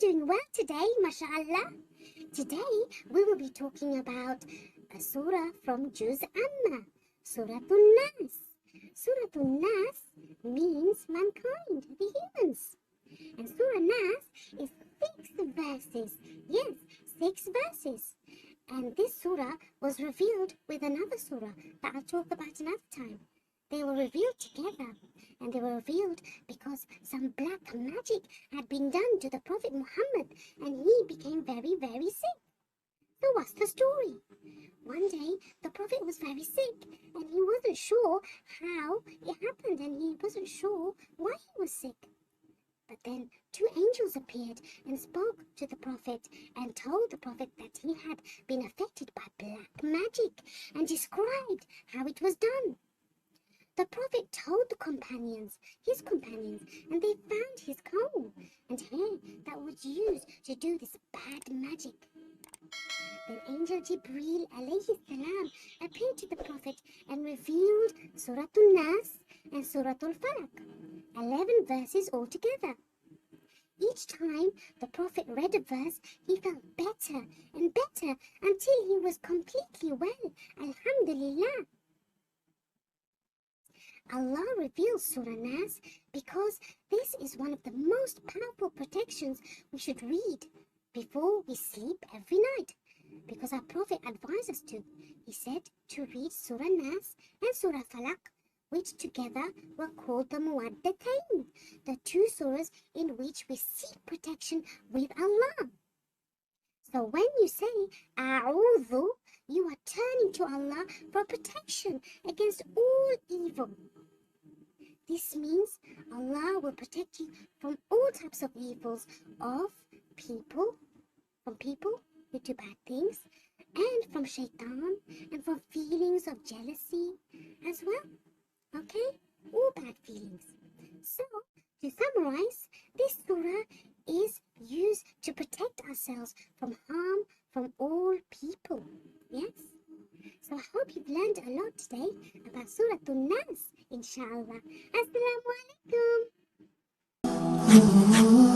doing well today, mashallah? Today we will be talking about a surah from Juz Amma, Surat An-Naas. Surat An-Nas means mankind, the humans. And Surah Nas is 6 verses. Yes, 6 verses. And this surah was revealed with another surah that I'll talk about another time. They were revealed together, and they were revealed because some black magic had been done to the Prophet Muhammad, and he became very, very sick. So what's the story? One day, the Prophet was very sick, and he wasn't sure how it happened, and he wasn't sure why he was sick. But then 2 angels appeared and spoke to the Prophet and told the Prophet that he had been affected by black magic and described how it was done. The Prophet told the companions, his companions, and they found his comb and hair that was used to do this bad magic. Then Angel Jibreel alayhi salam appeared to the Prophet and revealed Surah An-Nas and Surah Al-Falaq, 11 verses altogether. Each time the Prophet read a verse, he felt better and better until he was completely well. Alhamdulillah. Allah reveals Surah Nas because this is one of the most powerful protections we should read before we sleep every night. Because our Prophet advised us to. He said to read Surah Nas and Surah Falaq, which together were called the Muwaddatayn, the 2 surahs in which we seek protection with Allah. So when you say A'udhu, you are turning to Allah for protection against all evil. This means Allah will protect you from all types of evils from people who do bad things, and from shaitan, and from feelings of jealousy as well. Okay? All bad feelings. So, to summarize, this surah is used to protect ourselves from harm from all people. Yes? So I hope you've learned a lot today about Surah An-Nas, inshallah. Assalamu alaikum.